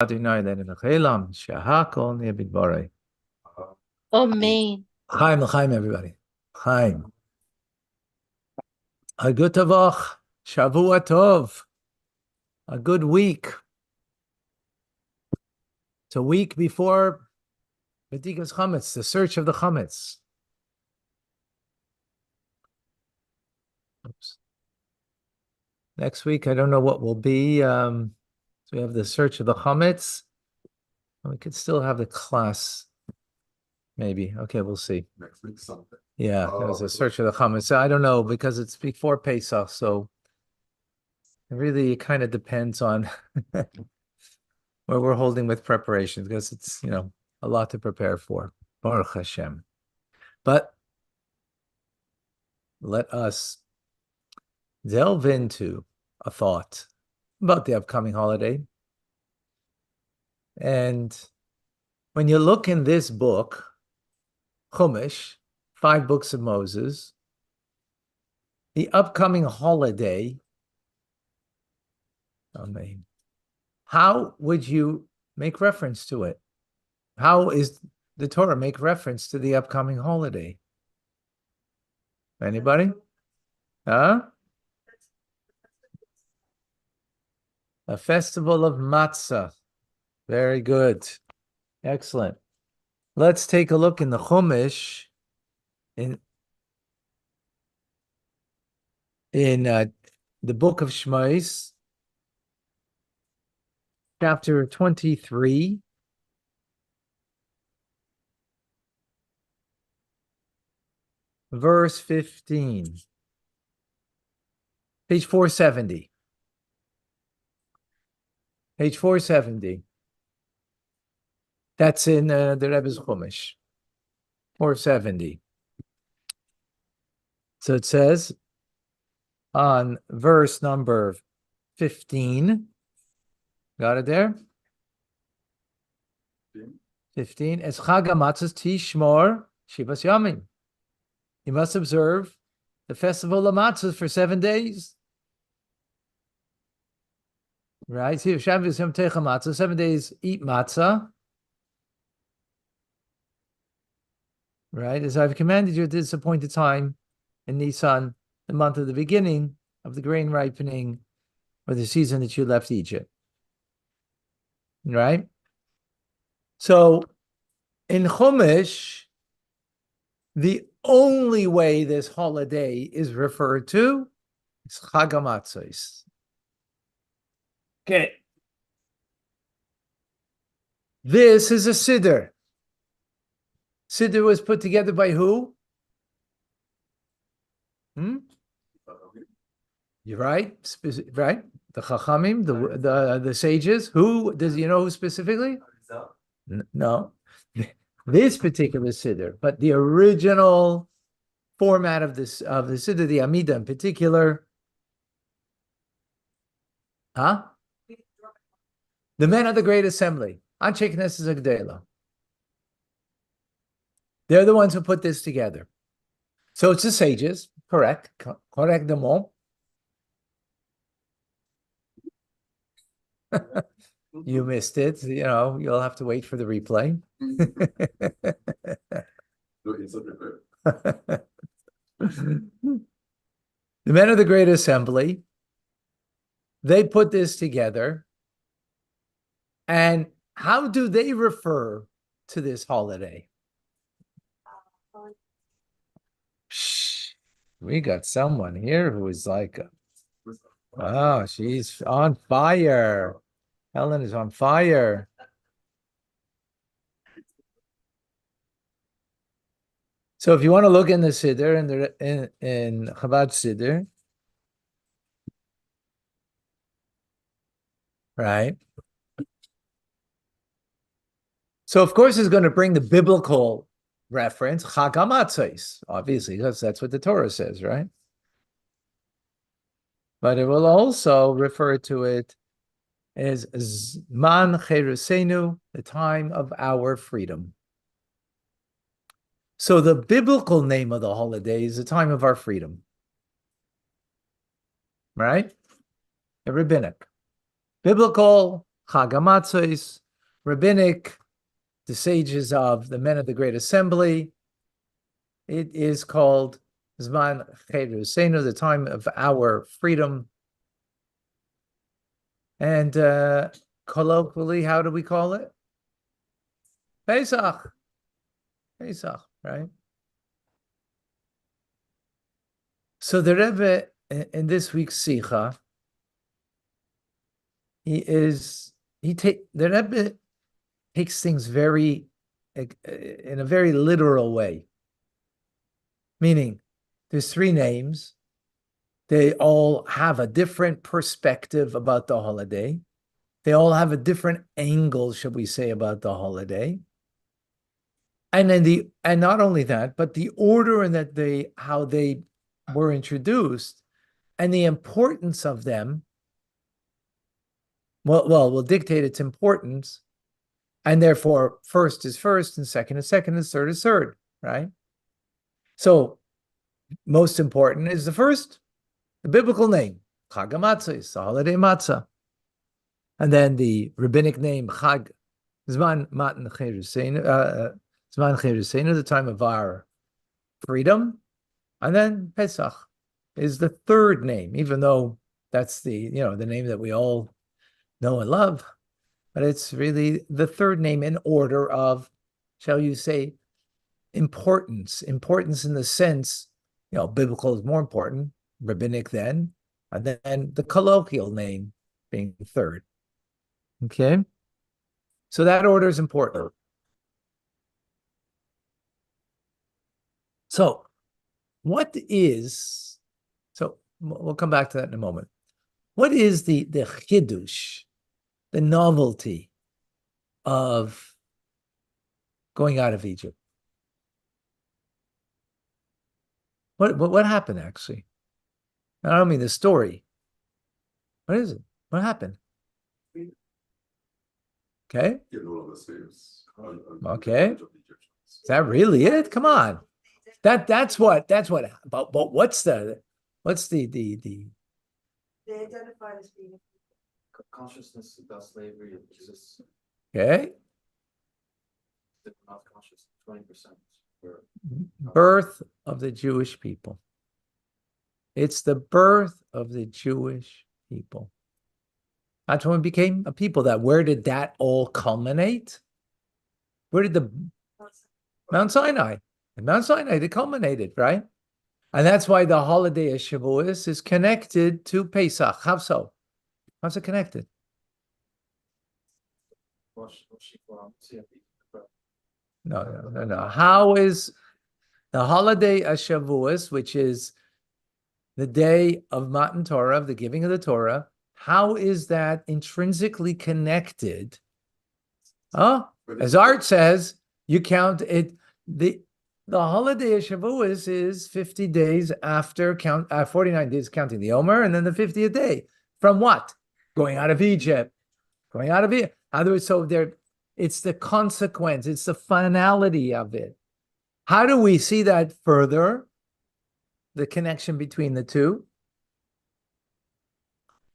Amen. Chaim, l'chaim, everybody. Chaim. A good tavach, Shavua Tov. A good week. It's a week before B'dikas Chametz, the search of the Chametz. Oops. Next week, I don't know what will be. So we have the search of the Chametz. We could still have the class. Maybe. Okay, we'll see. Next week, Sunday. Yeah, there's a search of the Chametz. So I don't know because it's before Pesach, so it really kind of depends on where we're holding with preparations because it's, a lot to prepare for. Baruch Hashem. But let us delve into a thought about the upcoming holiday. And when you look in this book, Chumash, 5 books of Moses, the upcoming holiday, Amen. How would you make reference to it? How is the Torah make reference to the upcoming holiday? Anybody? Huh? A festival of matzah. Very good. Excellent. Let's take a look in the Chumash in the book of Shmos, chapter 23. Verse 15. Page 470. Page 470. That's in the Rebbe's Chumash. 470. So it says on verse number 15. Got it there? 15. Es Chag HaMatzos Tishmor Shivas Yamim. You must observe the festival of matzahs for 7 days. Right? 7 days eat matzah. Right? As I've commanded you at this appointed time in Nisan, the month of the beginning of the grain ripening, or the season that you left Egypt. Right? So in Chumash, the only way this holiday is referred to is Chag HaMatzos. Okay. This is a Siddur. Siddur was put together by who? You're right. Right? The Chachamim, the sages. Who does who specifically? No. This particular Siddur, but the original format of the Siddur, the Amida in particular. Huh? The men of the Great Assembly. Anshe Knesset Agdela. They're the ones who put this together. So it's the sages, correct. Correct them all. You missed it. You'll have to wait for the replay. The men of the Great Assembly, they put this together. And how do they refer to this holiday? Shh. We got someone here who is like, oh, she's on fire. Helen is on fire. So if you want to look in the Siddur, in Chabad Siddur, right? So of course it's going to bring the biblical reference, Chag HaMatzos, obviously, because that's what the Torah says, right? But it will also refer to it as Zman Cherusenu, the time of our freedom. So the biblical name of the holiday is the time of our freedom. Right? The rabbinic. Biblical Chag HaMatzos, rabbinic, the sages of the men of the Great Assembly. It is called Zman Cheruseinu, the time of our freedom. And colloquially, how do we call it? Pesach. Pesach, right? So the Rebbe in this week's Sicha, the Rebbe takes things in a very literal way. Meaning, there's three names. They all have a different perspective about the holiday. They all have a different angle, shall we say, about the holiday. And not only that, but the order in how they were introduced and the importance of them will dictate its importance. And therefore, first is first, and second is second, and third is third, right? So, most important is the first, the biblical name, Chag HaMatzos, the holiday matzah. And then the rabbinic name, Chag, Zman Cheruseinu, the time of our freedom. And then Pesach is the third name, even though that's the name that we all know and love. But it's really the third name in order of, shall you say, importance in the sense, biblical is more important, rabbinic then, and then the colloquial name being third. Okay? So that order is important. So we'll come back to that in a moment. What is the chidush, the novelty of going out of Egypt? What happened, actually? I don't mean the story. What is it? What happened? Okay. Okay. Is that really it? Come on. That's what. But what's the? They identified as being consciousness about slavery exists. Okay. Not conscious. 20%. Birth of the Jewish people. It's the birth of the Jewish people. That's when we became a people. Where did that all culminate? Where did Mount Sinai? And Mount Sinai, it culminated, right? And that's why the holiday of Shavuos is connected to Pesach. How so? How's it connected? No. How is the holiday of Shavuos, which is the day of Matan Torah, of the giving of the Torah, how is that intrinsically connected? As Art says, you count it. The holiday of Shavuos is 50 days after 49 days counting the Omer, and then the 50th day. From what? Going out of Egypt. Going out of Egypt. In other words, it's the consequence, it's the finality of it. How do we see that further? The connection between the two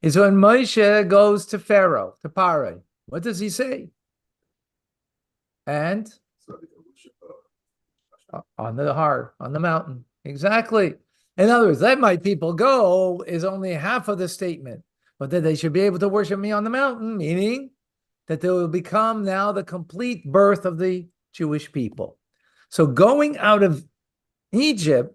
is when Moshe goes to Pharaoh, to Paro. What does he say? And on the mountain. Exactly. In other words, let my people go is only half of the statement, but that they should be able to worship me on the mountain, meaning that they will become now the complete birth of the Jewish people. So going out of Egypt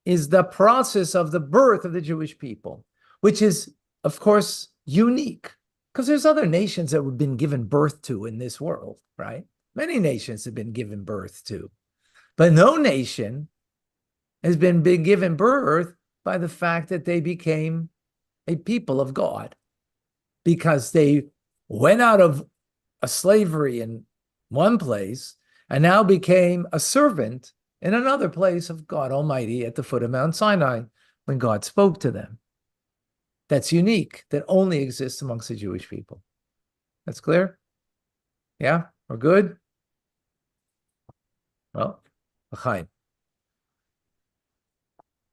is the process of the birth of the Jewish people, which is, of course, unique because there's other nations that have been given birth to in this world, right? Many nations have been given birth to, but no nation has been given birth by the fact that they became a people of God because they went out of a slavery in one place and now became a servant in another place of God Almighty at the foot of Mount Sinai when God spoke to them. That's unique, that only exists amongst the Jewish people. That's clear? Yeah? We're good? Well, l'chaim.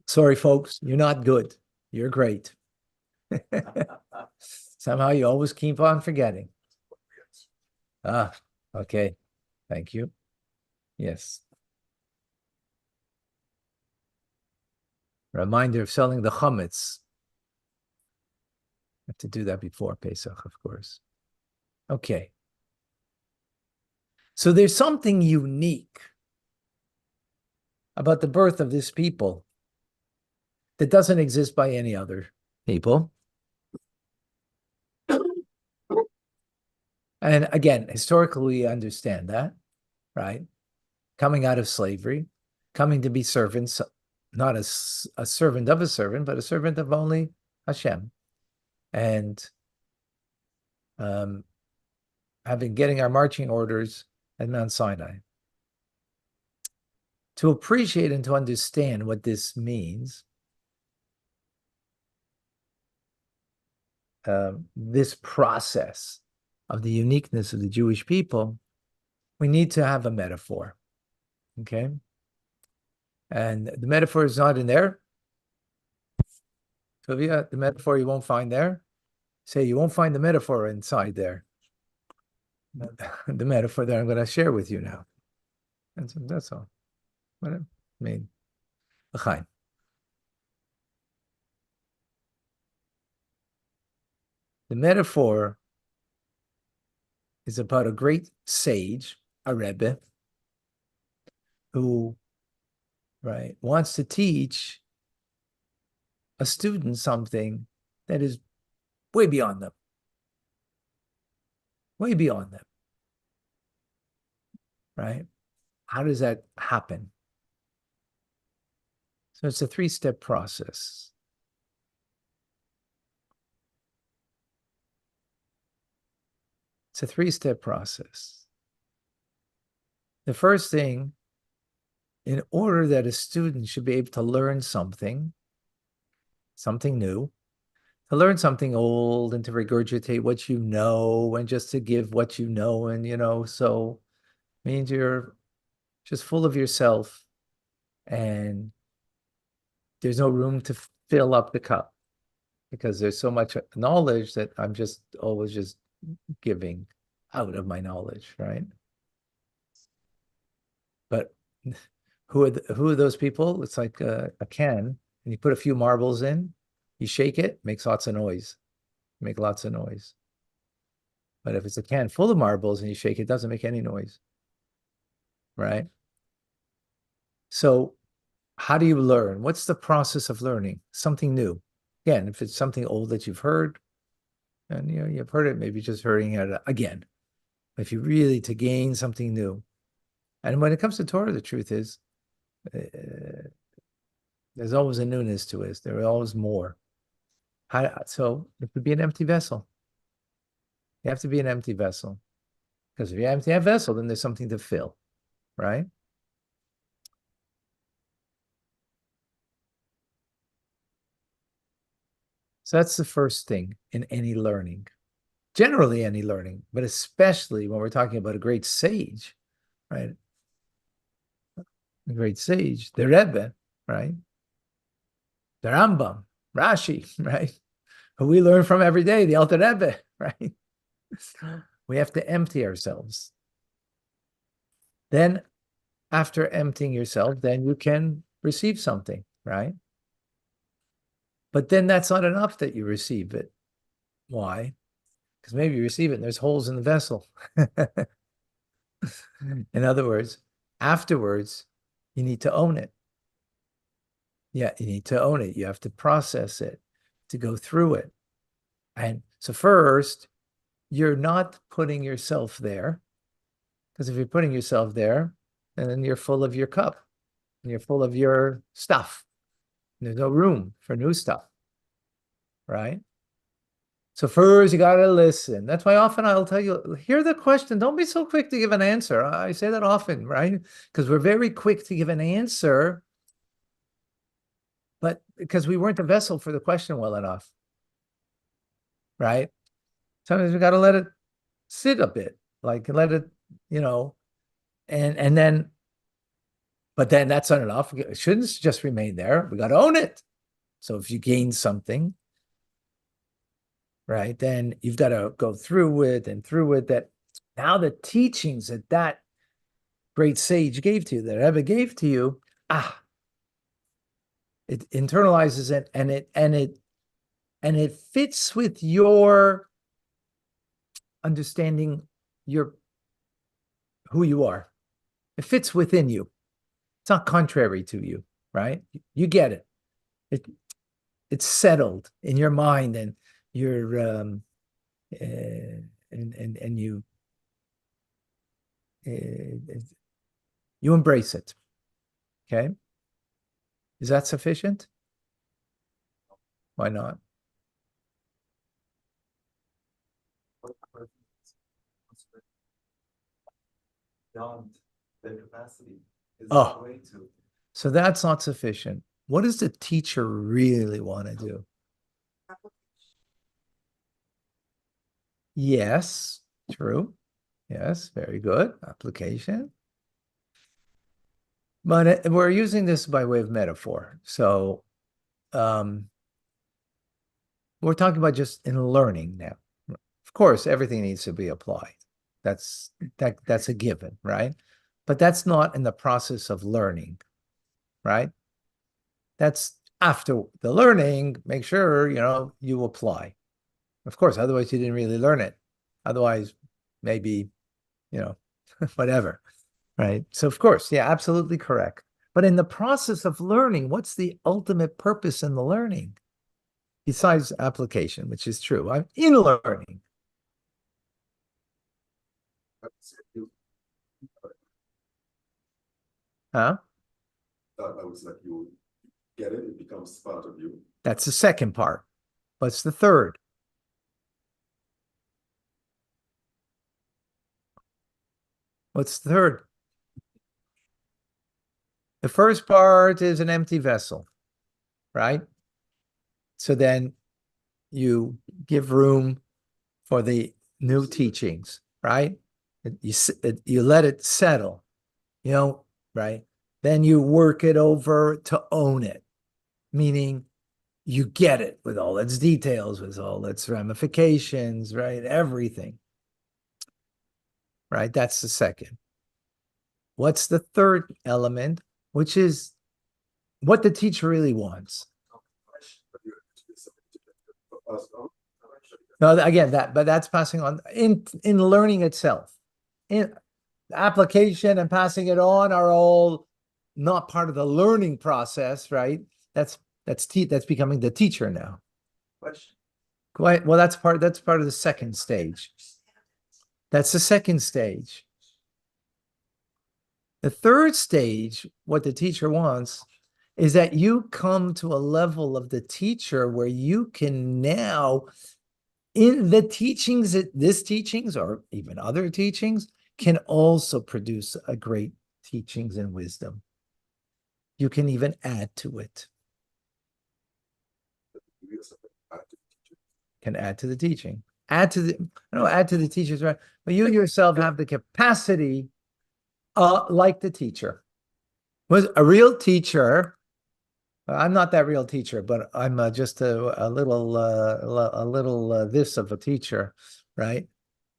Sorry, folks, you're not good. You're great. Somehow you always keep on forgetting. Okay. Thank you. Yes. Reminder of selling the chametz. Have to do that before Pesach, of course. Okay. So there's something unique about the birth of this people that doesn't exist by any other people. And again, historically, we understand that, right? Coming out of slavery, coming to be servants, not as a servant of a servant, but a servant of only Hashem. And getting our marching orders at Mount Sinai. To appreciate and to understand what this means, this process of the uniqueness of the Jewish people, we need to have a metaphor. Okay? And the metaphor is not in there. Tuvia, the metaphor you won't find there. Say you won't find the metaphor inside there. The metaphor that I'm going to share with you now. That's all. What I mean. L'chaim. The metaphor is about a great sage, a Rebbe, who, right, wants to teach a student something that is way beyond them. Way beyond them. Right? How does that happen? So it's a 3-step process. It's a 3-step process. The first thing, in order that a student should be able to learn something new, to learn something old and to regurgitate what you know and just to give what you know, and so means you're just full of yourself and there's no room to fill up the cup because there's so much knowledge that I'm just always just giving out of my knowledge, right? But who are those people? It's like a can, and you put a few marbles in, you shake it, makes lots of noise. Make lots of noise. But if it's a can full of marbles and you shake it, doesn't make any noise, right? So how do you learn? What's the process of learning? Something new. Again, if it's something old that you've heard, and you've heard it, maybe just hearing it again. If you really to gain something new. And when it comes to Torah, the truth is, there's always a newness to it. There are always more. So it would be an empty vessel. You have to be an empty vessel. Because if you empty a vessel, then there's something to fill, right? So that's the first thing in any learning. Generally any learning, but especially when we're talking about a great sage, right? A great sage, the Rebbe, right? The Rambam, Rashi, right? Who we learn from every day, the Alter Rebbe, right? We have to empty ourselves. Then, after emptying yourself, then you can receive something, right? But then that's not enough that you receive it. Why? Because maybe you receive it and there's holes in the vessel. In other words, afterwards, you need to own it. Yeah, you need to own it. You have to process it, to go through it. And so first, you're not putting yourself there. Because if you're putting yourself there, then you're full of your cup. And you're full of your stuff. There's no room for new stuff. Right? So first, you got to listen. That's why often I'll tell you, hear the question. Don't be so quick to give an answer. I say that often, right? Because we're very quick to give an answer, but because we weren't the vessel for the question well enough, right? Sometimes we got to let it sit a bit, like let it, and then, but then that's not enough. It shouldn't just remain there. We got to own it. So if you gain something, right, then you've got to go through it and through it. That Now the teachings that that great sage gave to you, that Rebbe gave to you, it internalizes it, and it fits with your understanding who you are. It fits within you. It's not contrary to you, right? You get it. It's settled in your mind, and you're and you embrace it. Okay. Is that sufficient? Why not? Beyond their capacity is Oh. the way to. So that's not sufficient. What does the teacher really want to do? Yes, true. Yes, very good. Application. But we're using this by way of metaphor. So we're talking about just in learning now. Of course, everything needs to be applied. That's a given, right? But that's not in the process of learning, right? That's after the learning, make sure, you apply. Of course, otherwise you didn't really learn it. Otherwise, maybe, whatever, right? So of course, yeah, absolutely correct. But in the process of learning, what's the ultimate purpose in the learning? Besides application, which is true. I'm in learning. Huh? That was like you get it, it becomes part of you. That's the second part. What's the third? What's the third? The first part is an empty vessel, right? So then you give room for the new teachings, right? You let it settle, right? Then you work it over to own it, meaning you get it with all its details, with all its ramifications, right? Everything, right? That's the second. What's the third element, which is what the teacher really wants? No, again, but that's passing on in learning itself. In application and passing it on are all not part of the learning process, right? That's becoming the teacher now. Question. Well, that's part of the second stage. That's the second stage. The third stage, what the teacher wants, is that you come to a level of the teacher where you can now, in the teachings, this teachings or even other teachings, can also produce a great teachings and wisdom. You can even add to it. Can add to the teaching. Add to the teachers, right? But you yourself have the capacity, like the teacher. Was a real teacher. I'm not that real teacher, but I'm just a little this of a teacher, right?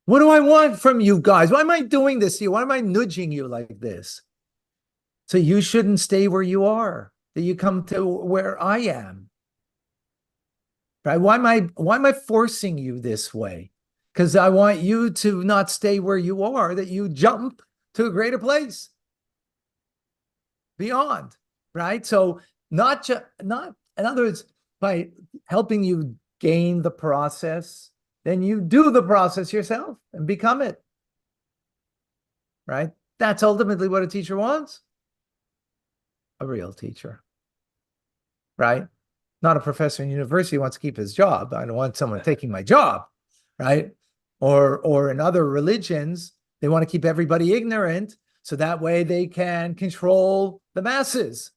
What do I want from you guys? Why am I doing this to you? Why am I nudging you like this? So you shouldn't stay where you are. That you come to where I am. Right? Why am I forcing you this way? Because I want you to not stay where you are, that you jump to a greater place. Beyond, right? So in other words, by helping you gain the process, then you do the process yourself and become it, right? That's ultimately what a teacher wants. A real teacher, right? Not a professor in university who wants to keep his job. I don't want someone taking my job, right? Or in other religions, they want to keep everybody ignorant so that way they can control the masses.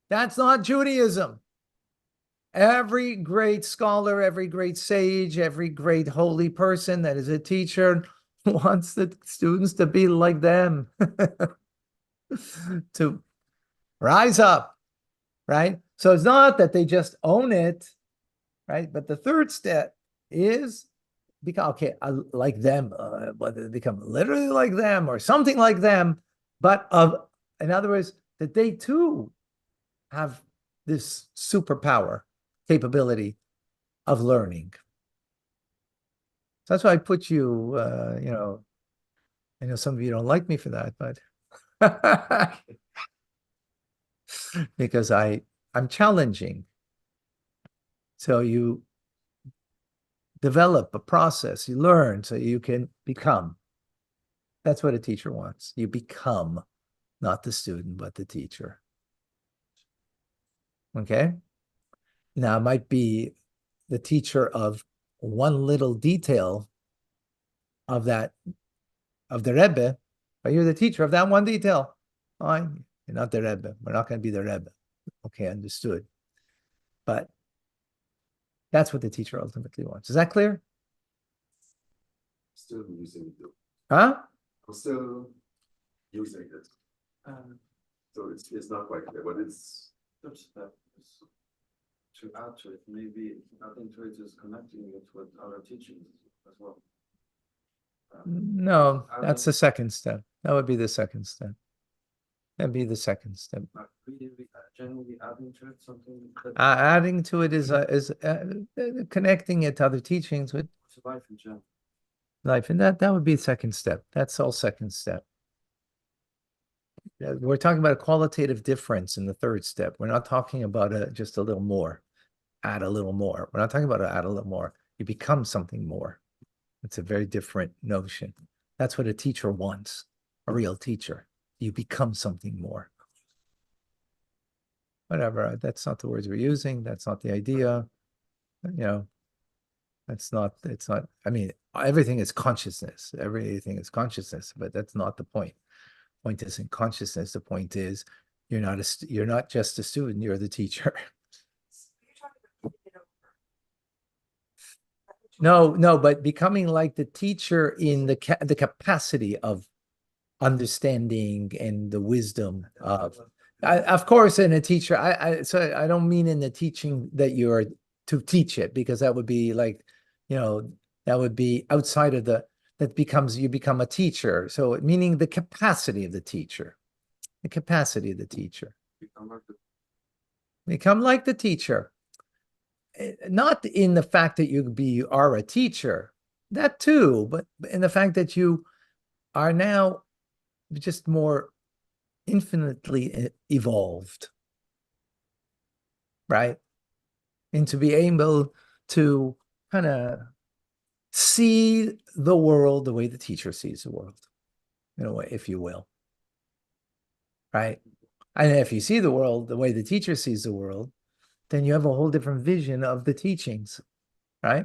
That's not Judaism. Every great scholar, every great sage, every great holy person that is a teacher wants the students to be like them, to rise up, right? So it's not that they just own it, right? But the third step is become okay, like them, whether they become literally like them or something like them, but in other words, that they too have this superpower capability of learning. So that's why I put you, I know some of you don't like me for that, but because I'm challenging. So you develop a process, you learn so you can become. That's what a teacher wants. You become not the student, but the teacher. Okay? Now, it might be the teacher of one little detail of that, of the Rebbe, but you're the teacher of that one detail. Fine. You're not the Rebbe. We're not going to be the Rebbe. Okay, understood. But that's what the teacher ultimately wants. Is that clear? Still using it though. Huh? I'm still using it. So it's not quite clear, but it's Third step is to add to it, maybe adding to it is connecting it with other teachings as well. No, that's the second step. That would be the second step. That'd be the second step. Like really generally adding to it something that Adding to it is connecting it to other teachings with life in general. life, and that would be the second step. That's all second step. We're talking about a qualitative difference in the third step. We're not talking about just a little more, add a little more. We're not talking about add a little more. You become something more. It's a very different notion. That's what a teacher wants, a real teacher. You become something more. Whatever, that's not the words we're using. That's not the idea. It's not, I mean, everything is consciousness. Everything is consciousness, but that's not the point. Point isn't consciousness. The point is you're not just a student, you're the teacher. You're talking about flipping it over. No, but becoming like the teacher in the capacity of understanding and the wisdom of, of course, in a teacher, so I don't mean in the teaching that you're to teach it, because that would be like, that would be outside of you become a teacher. So meaning the capacity of the teacher, become like the teacher. Not in the fact that you are a teacher, that too, but in the fact that you are now just more infinitely evolved, right? And to be able to kind of see the world the way the teacher sees the world, in a way, if you will, right? And if you see the world the way the teacher sees the world, then you have a whole different vision of the teachings, right?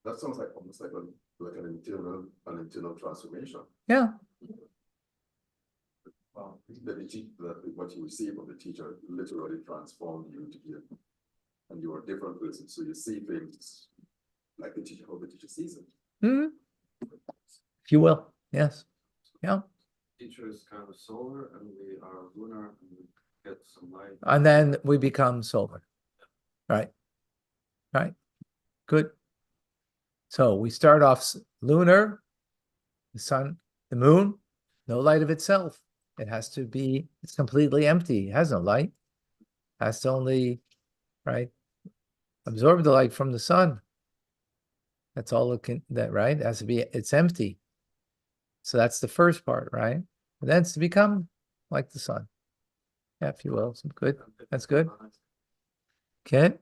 that sounds like almost like an internal transformation. Yeah. Well, what you receive from the teacher literally transformed you to be and you're a different person. So you see things like the teacher, how the teacher sees it. Mm-hmm. If you will, yes. Yeah. Teacher is kind of solar and we are lunar and we get some light. And then we become solar. Right. Good. So we start off lunar, the sun, the moon, no light of itself. It has to be, it's completely empty. It has no light. It has to only, right, absorb the light from the sun. That's all it can, right? It has to be, it's empty. So that's the first part, right? And then it's to become like the sun. Yeah, if you will. Some good. That's good. Okay.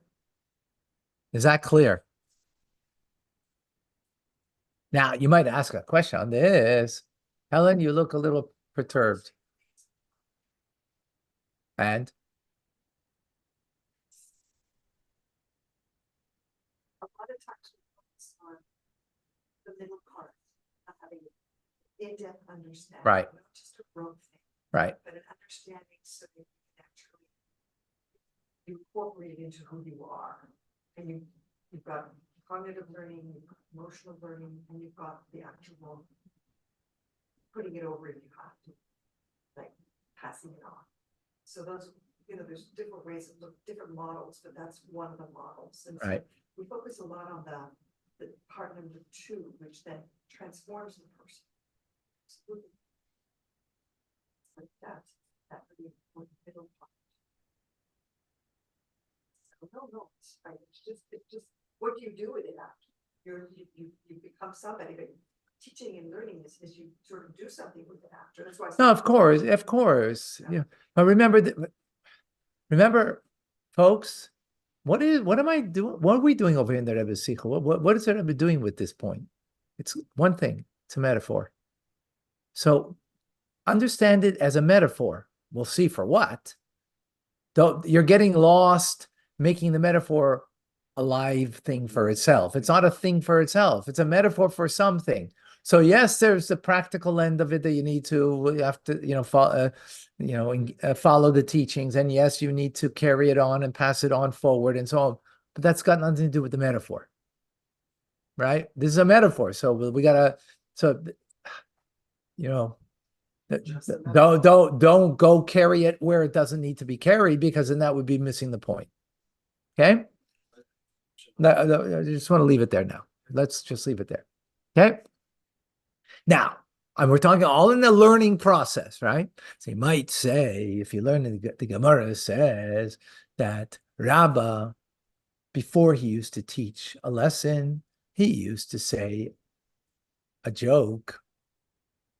Is that clear? Now, you might ask a question on this. Helen, you look a little perturbed. And? A lot of times we focus on the middle part of having in-depth understanding. Right. Not just a rote thing. Right. But an understanding so that you can actually incorporate it into who you are. And you've got cognitive learning, you've got emotional learning, and you've got the actual putting it over if you have to, like passing it on. So those, there's different ways of different models, but that's one of the models. And so Right. we focus a lot on the the part number two, which then transforms the person. Absolutely. Like that would be the middle part. So no, it's right. It's just, what do you do with it after? You become somebody, but teaching and learning is you sort of do something with it after. That's why. No, of course. Yeah. But remember, folks, what am I doing? What are we doing over here in the Rebbe's Sikha? What is the Rebbe doing with this point? It's one thing. It's a metaphor. So understand it as a metaphor. We'll see for what. You're getting lost making the metaphor a live thing for itself. It's not a thing for itself. It's a metaphor for something. So yes, there's the practical end of it that you have to, follow the teachings, and yes, you need to carry it on and pass it on forward and so on. But that's got nothing to do with the metaphor, right? This is a metaphor, so we gotta, don't go carry it where it doesn't need to be carried, because then that would be missing the point. Okay. No, I just want to leave it there now. Let's just leave it there. Okay. Now, and we're talking all in the learning process, right? So you might say, if you learn the Gemara says that Rabbah, before he used to teach a lesson, he used to say a joke.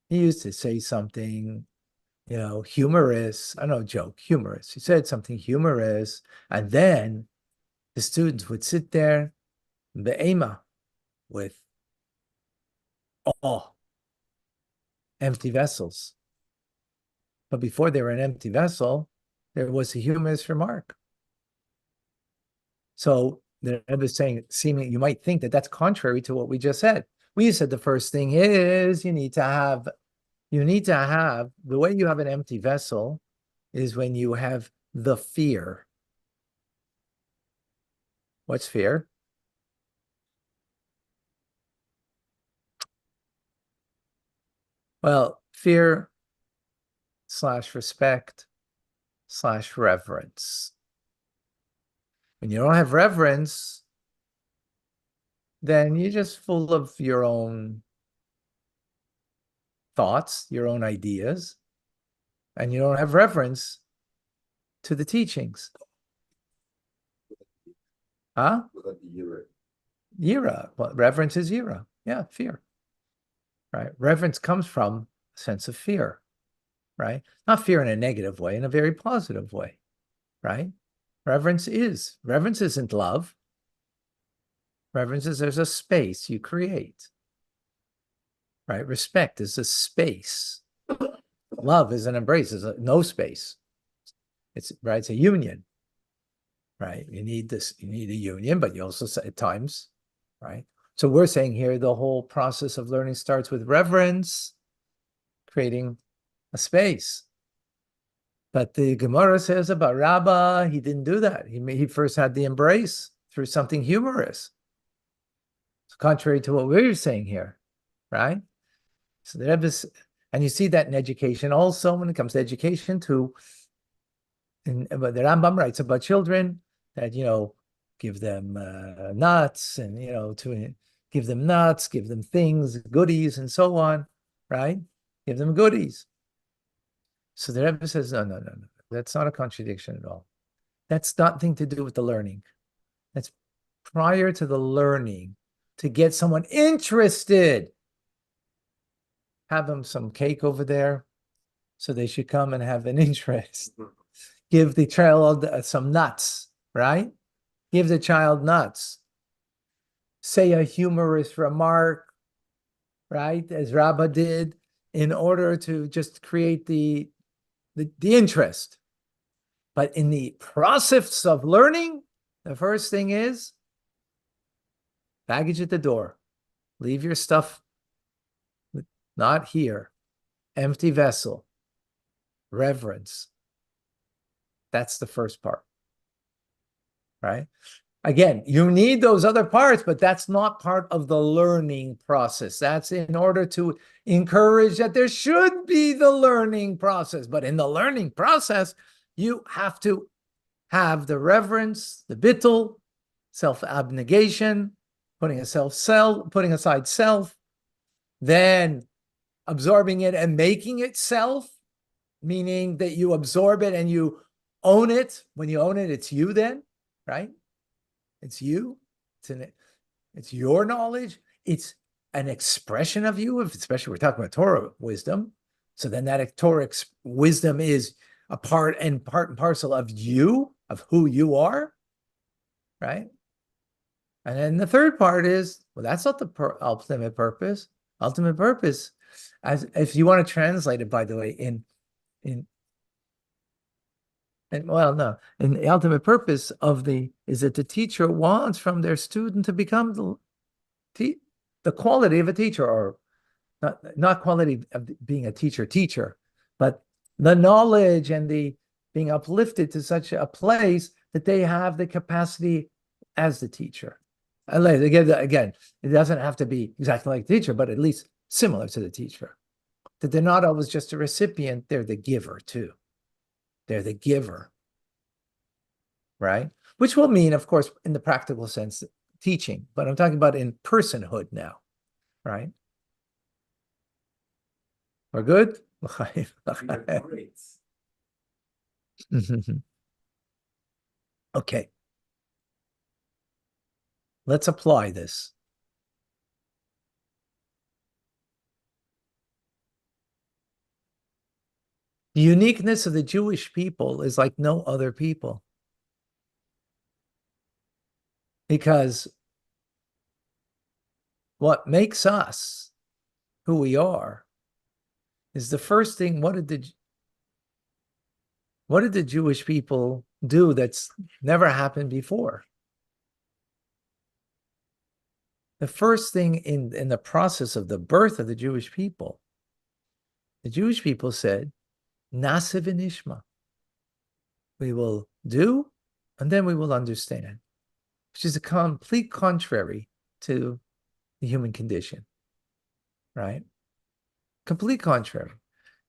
He used to say something, humorous. I don't know, joke, humorous. He said something humorous, and then the students would sit there, be'ema, with awe, empty vessels. But before they were an empty vessel, there was a humorous remark. So the Rebbe is saying, you might think that that's contrary to what we just said. We said the first thing is you need to have, the way you have an empty vessel is when you have the fear. What's fear? Well, fear / respect / reverence. When you don't have reverence, then you're just full of your own thoughts, your own ideas, and you don't have reverence to the teachings. Huh? Yira. Well, reverence is yira. Yeah, fear. Right? Reverence comes from a sense of fear, right? Not fear in a negative way, in a very positive way, right? Reverence isn't love. Reverence is there's a space you create, right? Respect is a space. Love is an embrace, is no space. It's a union, right? You need a union, but you also say at times, right? So we're saying here the whole process of learning starts with reverence, creating a space. But the Gemara says about Rabbah, he didn't do that. He first had the embrace through something humorous. It's contrary to what we're saying here, right? So the Rebbe, and you see that in education also, when it comes to education, but the Rambam writes about children that, give them nuts, and, to give them nuts, give them things, goodies, and so on, right? Give them goodies. So the Rebbe says, no. That's not a contradiction at all. That's nothing to do with the learning. That's prior to the learning, to get someone interested. Have them some cake over there, so they should come and have an interest. Give the child some nuts, right? Give the child nuts. Say a humorous remark, right? As Rabbah did, in order to just create the interest. But in the process of learning, the first thing is baggage at the door. Leave your stuff not here. Empty vessel. Reverence. That's the first part. Right? Again, you need those other parts, but that's not part of the learning process. That's in order to encourage that there should be the learning process. But in the learning process, you have to have the reverence, the bittul, self-abnegation, putting aside self, then absorbing it and making it self, meaning that you absorb it and you own it. When you own it, it's you then, right? It's you. It's your knowledge. It's an expression of you, especially we're talking about Torah wisdom. So then that Torah wisdom is a part and parcel of you, of who you are, right? And then the third part is, well, that's not the ultimate purpose. Ultimate purpose, as if you want to translate it, by the way, and the ultimate purpose is that the teacher wants from their student to become the quality of a teacher, or not quality of being a teacher, but the knowledge and the being uplifted to such a place that they have the capacity as the teacher. Again, it doesn't have to be exactly like the teacher, but at least similar to the teacher. That they're not always just a recipient, they're the giver too. They're the giver, right? Which will mean, of course, in the practical sense, teaching, but I'm talking about in personhood now, right? We're good? Okay. Let's apply this. The uniqueness of the Jewish people is like no other people. Because what makes us who we are is the first thing. What did the Jewish people do that's never happened before? The first thing in the process of the birth of the Jewish people said, Na'aseh v'nishma. We will do, and then we will understand, which is a complete contrary to the human condition, right? Complete contrary.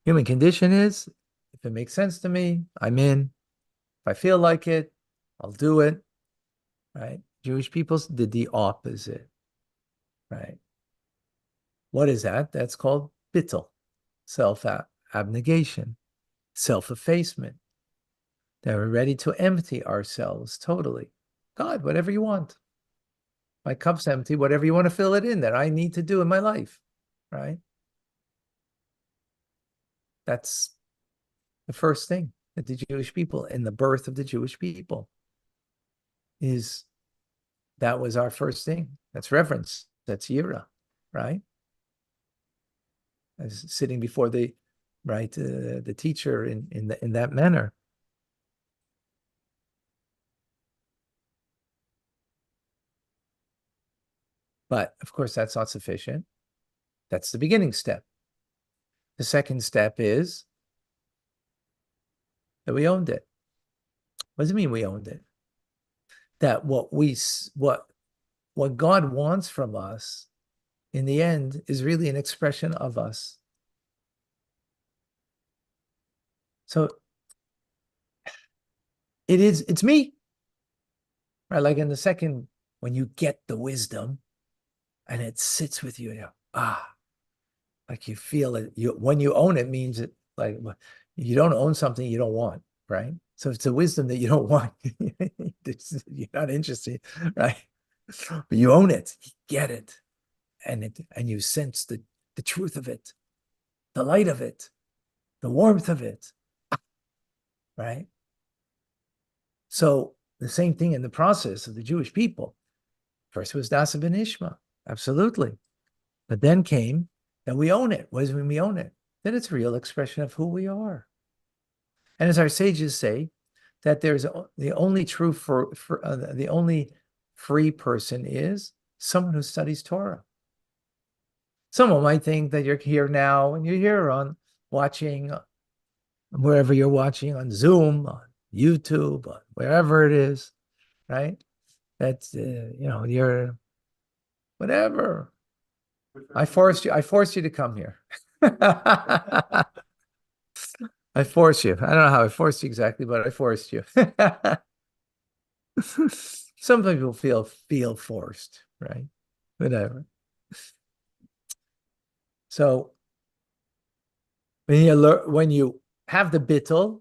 Human condition is, if it makes sense to me, I'm in. If I feel like it, I'll do it, right? Jewish people did the opposite, right? What is that? That's called bittul, self-abnegation, self-effacement. That we're ready to empty ourselves totally. God, whatever you want. My cup's empty, whatever you want to fill it in that I need to do in my life, right? That's the first thing that the Jewish people, in the birth of the Jewish people, that was our first thing. That's reverence. That's yira, right? As sitting before the teacher in that manner. But of course, that's not sufficient. That's the beginning step. The second step is that we owned it. What does it mean we owned it? That what God wants from us in the end is really an expression of us. So it's me. Right? Like in the second, when you get the wisdom and it sits with you, like you feel it. When you own it means it, like you don't own something you don't want, right? So it's a wisdom that you don't want. You're not interested, right? But you own it, you get it, and you sense the truth of it, the light of it, the warmth of it, right? So the same thing in the process of the Jewish people. First was Na'aseh v'nishma, absolutely. But then came that we own it. What does it mean we own it? Then it's a real expression of who we are. And as our sages say, that there's the only true the only free person is someone who studies Torah. Someone might think that you're here now and you're here on watching wherever you're watching, on Zoom, on YouTube, on wherever it is, right? That's you're whatever. I forced you to come here. I forced you. I don't know how I forced you exactly, but I forced you. Some people feel forced, right? whatever. So when you have the bittul,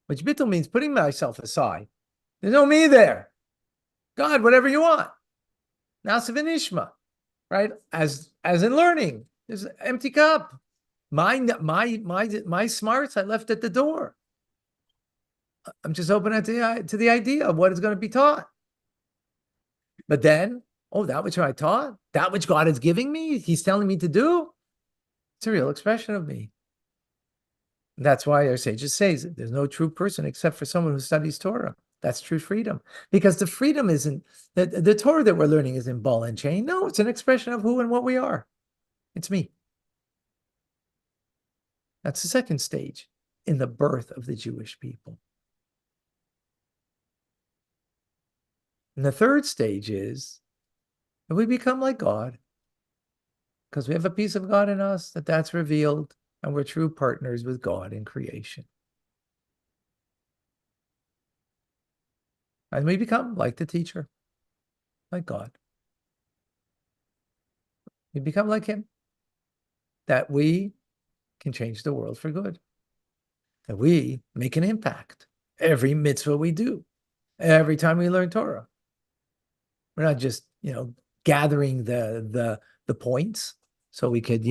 which bittul means putting myself aside. There's no me there. God, whatever you want. Nasa v'nishma, right? As in learning, there's an empty cup. My smarts I left at the door. I'm just open to the idea of what is going to be taught. But then, that which I taught, that which God is giving me, He's telling me to do, it's a real expression of me. That's why our sages say there's no true person except for someone who studies Torah. That's true freedom. Because the freedom isn't, the Torah that we're learning isn't ball and chain. No, it's an expression of who and what we are. It's me. That's the second stage in the birth of the Jewish people. And the third stage is that we become like God because we have a piece of God in us that's revealed, and we're true partners with God in creation. And we become like the teacher, like God. We become like Him, that we can change the world for good, that we make an impact every mitzvah we do, every time we learn Torah. We're not just, gathering the points so we could,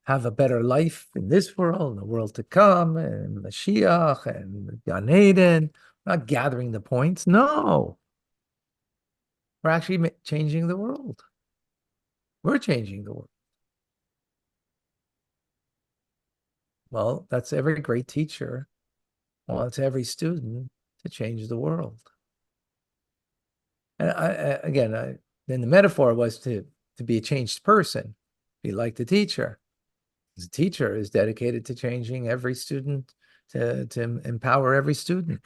have a better life in this world, in the world to come, and Mashiach and Gan Eden. We're not gathering the points. No. We're actually changing the world. We're changing the world. Well, that's every great teacher wants every student to change the world. And then the metaphor was to be a changed person, be like the teacher. The teacher is dedicated to changing every student, to empower every student,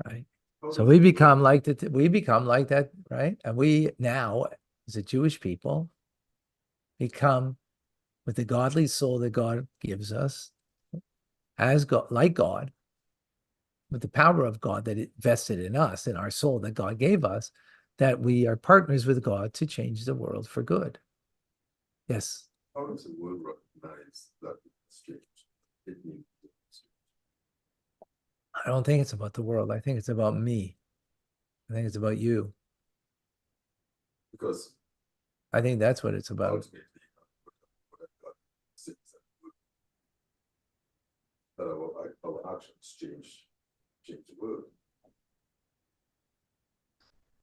right? So we become like that, right? And we now, as a Jewish people, become with the godly soul that God gives us, as God, like God, with the power of God that it vested in us, in our soul that God gave us, that we are partners with God to change the world for good. Yes. How does the world recognize that it's changed? It means it's changed. I don't think it's about the world. I think it's about me. I think it's about you. Because I think that's what it's about. ultimately, that our actions change the world.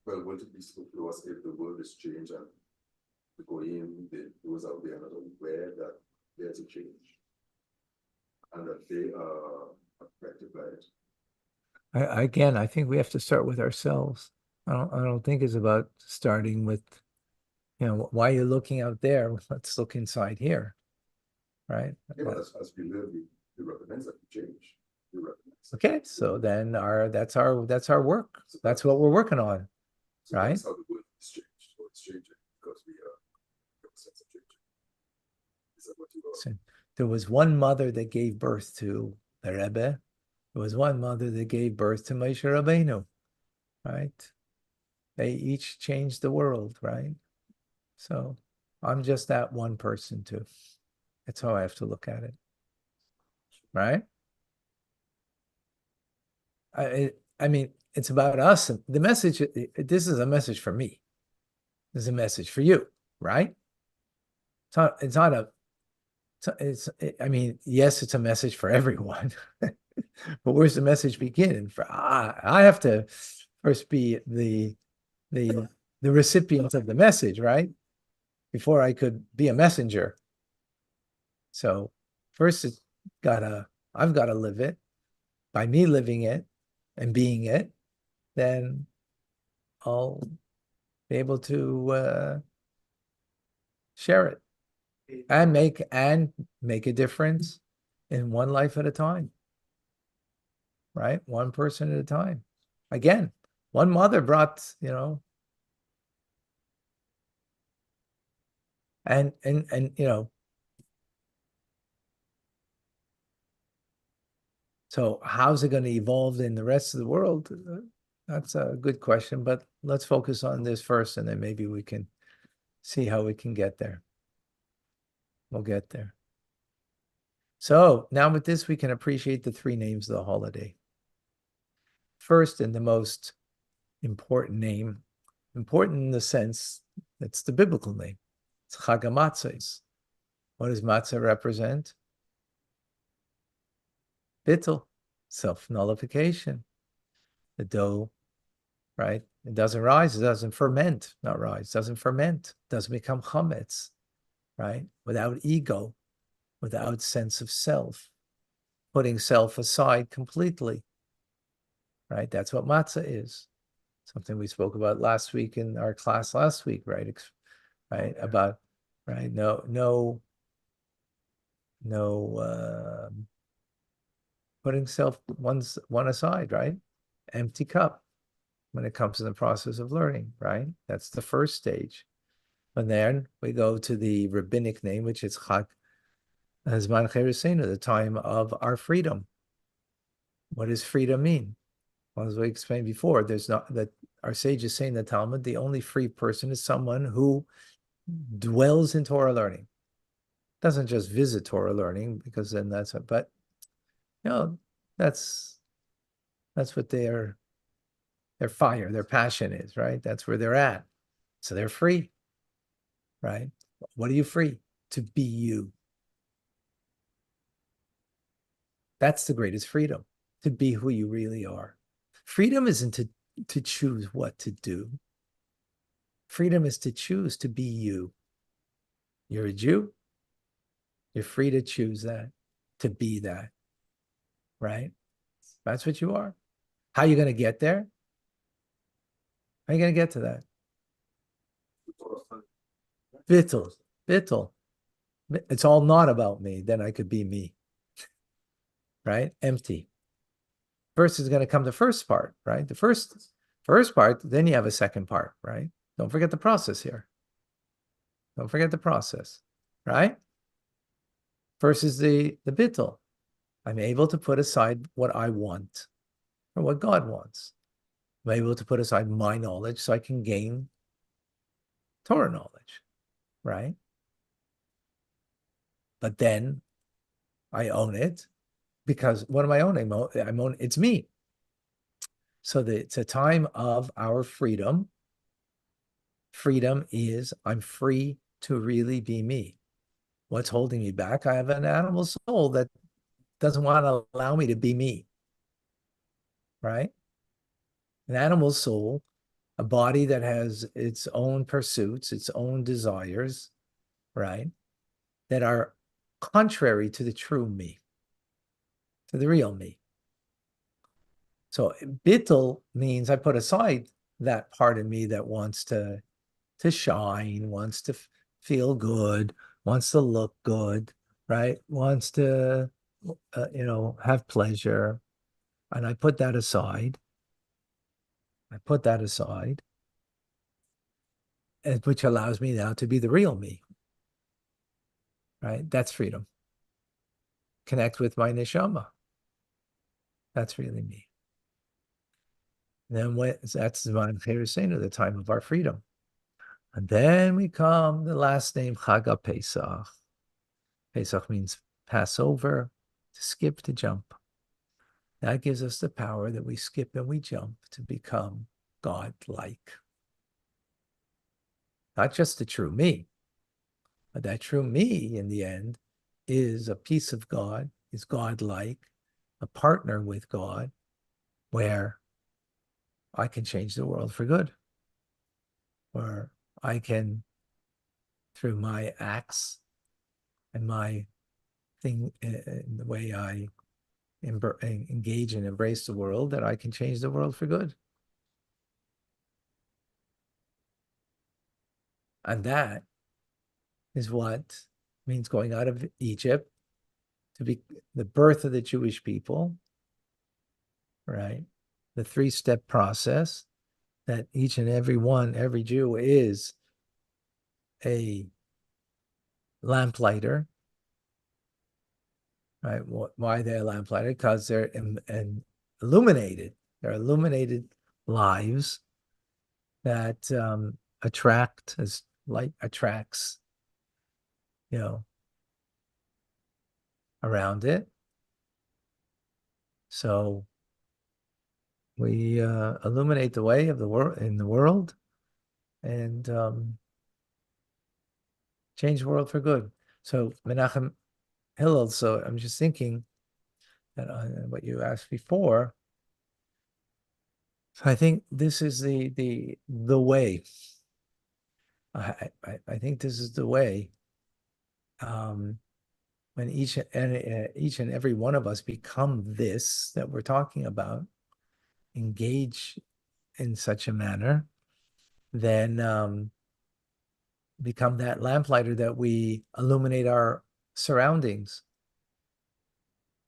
Well, would it be so to us if the world is changed and the Goyim, those out there are not aware that there's a change and that they are affected by it? I think we have to start with ourselves. I don't think it's about starting with, why you're looking out there. Let's look inside here, right? Yeah, but as we live, we recognize that we change. We recognize. Okay, so then that's our work. So that's what we're working on, so right? That's how the world is changed. So it's changing because we have a sense of changing. Is that what you are? So there was one mother that gave birth to the Rebbe. There was one mother that gave birth to Moshe Rabbeinu, right? They each changed the world, right? So I'm just that one person too. That's how I have to look at it, right? I mean, it's about us. And the message, this is a message for me. This is a message for you, right? I mean, yes, it's a message for everyone, but where's the message begin? I have to first be the recipient of the message, right? Before I could be a messenger. So first I've got to live it. By me living it and being it, then I'll be able to share it and make a difference in one life at a time, right? One person at a time. Again, one mother brought, and so how's it going to evolve in the rest of the world? That's a good question, but let's focus on this first, and then maybe we can see how we can get there. We'll get there. So now with this, we can appreciate the three names of the holiday. First, and the most important name, important in the sense it's the biblical name. It's Chag HaMatzos. What does matzah represent? Bittul, self-nullification. The dough, right? It doesn't rise, it doesn't ferment, not rise, doesn't ferment, doesn't become chametz, right? Without ego, without sense of self, putting self aside completely, right? That's what matzah is. Something we spoke about last week in our class last week, right? Right, about, right? No, putting one aside, right? Empty cup when it comes to the process of learning, right? That's the first stage. And then we go to the rabbinic name, which is Chag Hazman Cheresenu, the time of our freedom. What does freedom mean? Well, as we explained before, there's not that our sages say in the Talmud, the only free person is someone who dwells in Torah learning. Doesn't just visit Torah learning, because then but that's what their fire, their passion is, right? That's where they're at. So they're free, right? What are you free? To be you. That's the greatest freedom, to be who you really are. Freedom isn't to choose what to do. Freedom is to choose to be you. You're a Jew. You're free to choose that, to be that, right? That's what you are. How are you going to get there? How are you going to get to that? Bittul. It's all not about me. Then I could be me, right? Empty. First is going to come the first part, right? The first part, then you have a second part, right? Don't forget the process here. Don't forget the process, right? First is the bittul. I'm able to put aside what I want or what God wants. I'm able to put aside my knowledge so I can gain Torah knowledge, right? But then I own it, because what am I owning? It's me. So it's a time of our freedom. Freedom is I'm free to really be me. What's holding me back? I have an animal soul that doesn't want to allow me to be me, right? An animal soul, a body that has its own pursuits, its own desires, right? That are contrary to the true me, to the real me. So bittul means I put aside that part of me that wants to shine, wants to feel good, wants to look good, right? Wants to, have pleasure. And I put that aside. Which allows me now to be the real me, right? That's freedom. Connect with my neshama. That's really me. And then that's the time of our freedom. And then we come the last name, Chag Pesach. Pesach means Passover, to skip, to jump. That gives us the power that we skip and we jump to become God-like. Not just the true me, but that true me in the end is a piece of God, is God-like, a partner with God, where I can change the world for good, where I can, through my acts and my thing, in the way I engage and embrace the world, that I can change the world for good. And that is what means going out of Egypt, to be the birth of the Jewish people, right? The 3-step process that each and every Jew is a lamplighter, right? Why they're lamplighter? Because they're illuminated. They're illuminated lives that attract as light attracts, around it. So we illuminate the way of the world in the world and change the world for good. So Menachem Hillel. So I'm just thinking that what you asked before. I think this is the way. I think this is the way. When each and every one of us become this that we're talking about, engage in such a manner, then become that lamplighter that we illuminate our surroundings,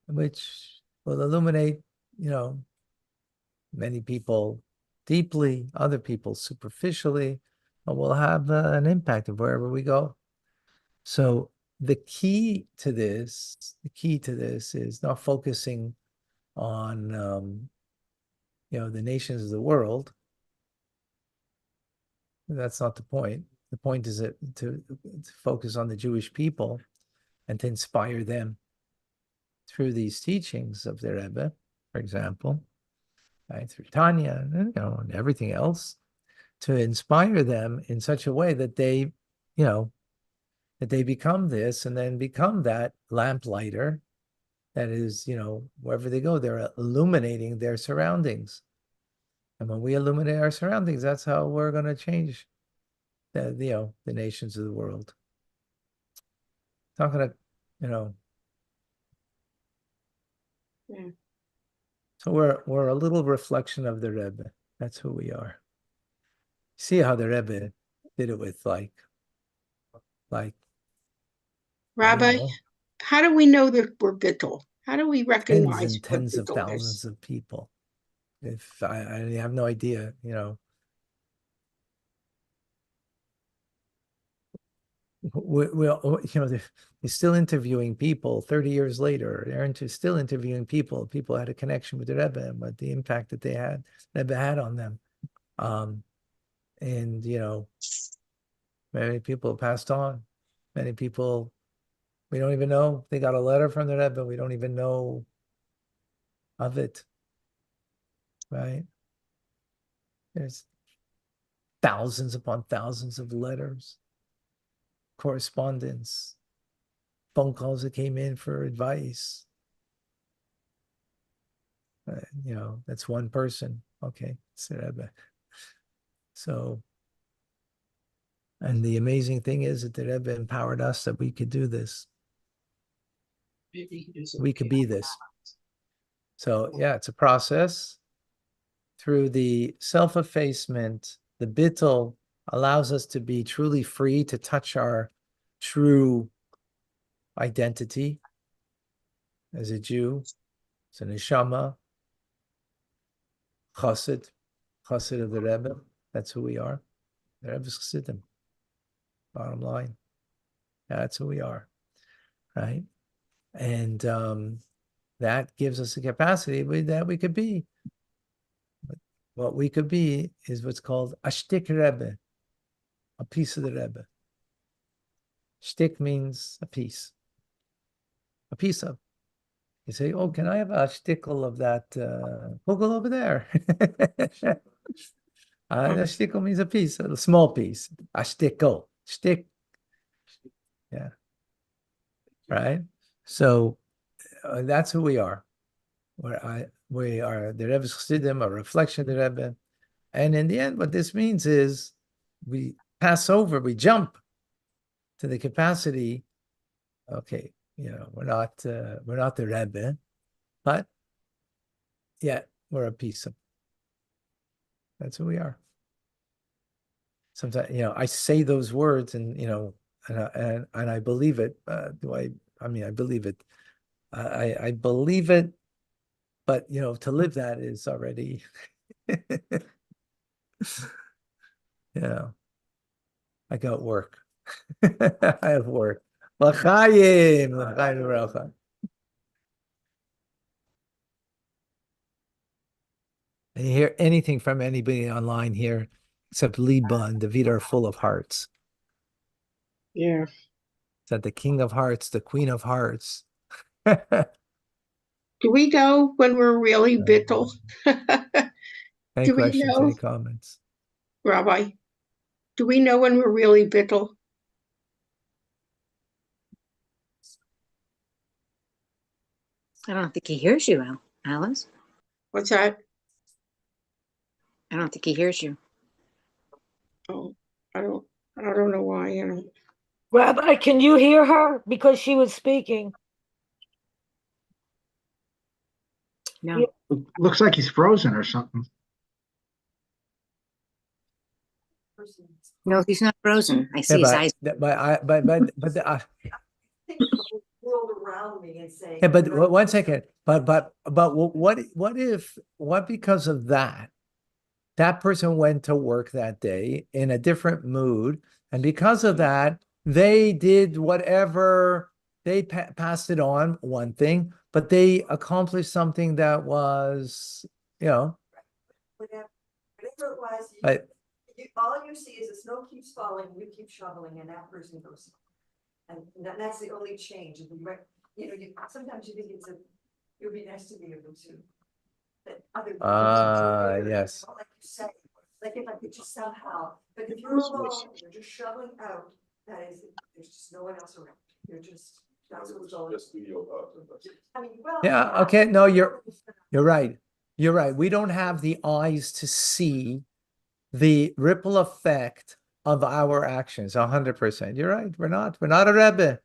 which will illuminate, many people deeply, other people superficially, but will have an impact of wherever we go. So the key to this is not focusing on, the nations of the world. That's not the point. The point is to focus on the Jewish people and to inspire them through these teachings of their Rebbe, for example, right, through Tanya, and everything else, to inspire them in such a way that they, that they become this and then become that lamplighter that is, wherever they go, they're illuminating their surroundings. And when we illuminate our surroundings, that's how we're going to change the nations of the world. It's not going to, Yeah. So we're a little reflection of the Rebbe. That's who we are. See how the Rebbe did it with like Rabbi, how do we know that we're bittul? How do we tens recognize and tens what of bittul thousands is? of people. If I have no idea, they're still interviewing people 30 years later. They're still interviewing people. People had a connection with the Rebbe and what the impact that Rebbe had on them. And many people passed on. Many people, we don't even know. They got a letter from the Rebbe. We don't even know of it. Right? There's thousands upon thousands of letters, correspondence, phone calls that came in for advice. That's one person. Okay, it's the Rebbe. So, and the amazing thing is that the Rebbe empowered us that we could do this. We could be this. So, yeah, it's a process. Through the self-effacement, the bittul allows us to be truly free to touch our true identity as a Jew, as a neshama, chassid of the Rebbe. That's who we are. The Rebbe's chassidim. Bottom line, that's who we are, right? And that gives us a capacity that we could be. What we could be is what's called a shtik Rebbe, a piece of the Rebbe. Shtik means a piece of. You say, oh, can I have a shtickle of that kugel over there? A shtickle means a piece, a small piece. A shtickle. Shtik. Yeah. Right? So that's who we are. We are the Rebbe's chassidim, a reflection of the Rebbe. And in the end, what this means is we pass over, we jump to the capacity. Okay, we're not the Rebbe, but yet we're a piece of. That's who we are. Sometimes, I say those words, and and I believe it. Do I? I mean, I believe it. I believe it, but to live that is already. I got work. I have work. L'chaim, l'chaim v'bracha. I didn't hear anything from anybody online here except Liba and David are full of hearts. Yeah. Is that the King of Hearts, the Queen of Hearts? Do we know when we're really bittul? Any Do we questions, know, any comments? Rabbi? Do we know when we're really bittul? I don't think he hears you, Alice. What's that? I don't think he hears you. Oh, I don't know why, you know. Rabbi, can you hear her? Because she was speaking. No. Looks like he's frozen or something. No, he's not frozen. I Yeah, see his eyes. but Think of the whole world around me and say. yeah, but one second. But what because of that person went to work that day in a different mood, and because of that, they did whatever they passed it on one thing, but they accomplished something that was, Whatever it was, But- all you see is the snow keeps falling, you keep shoveling, and that person goes. And that's the only change. And sometimes you think it would be nice to be able to. That other. Yes. Like you say, like if I could just somehow, but if you're alone, you're just shoveling out, there's just no one else around. You're just, that's what's going on. Just do your part. And that's it. I mean, well. Yeah, okay, no, you're right. You're right. We don't have the eyes to see the ripple effect of our actions. 100%. You're right. We're not a Rebbe.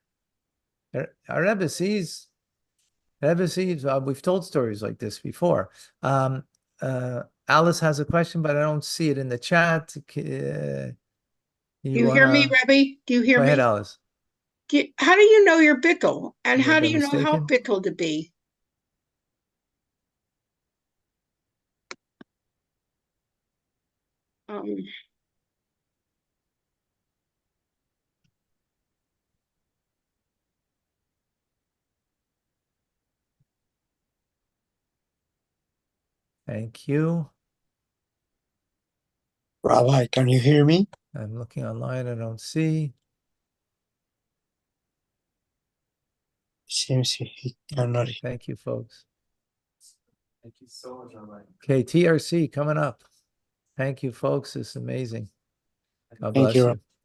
Our Rebbe sees. We've told stories like this before. Alice has a question, but I don't see it in the chat. Do you hear me, Rabbi? Do you hear Go me? ahead, Alice. How do you know you're bittul? And You how have do been you know how mistaken? bittul to be? Um, Thank you. Rabbi, can you hear me? I'm looking online. I don't see. Seems he cannot. Thank you, folks. Thank you so much, Rabbi. Okay, TRC coming up. Thank you, folks. This is amazing. God Thank bless you, you. Rabbi.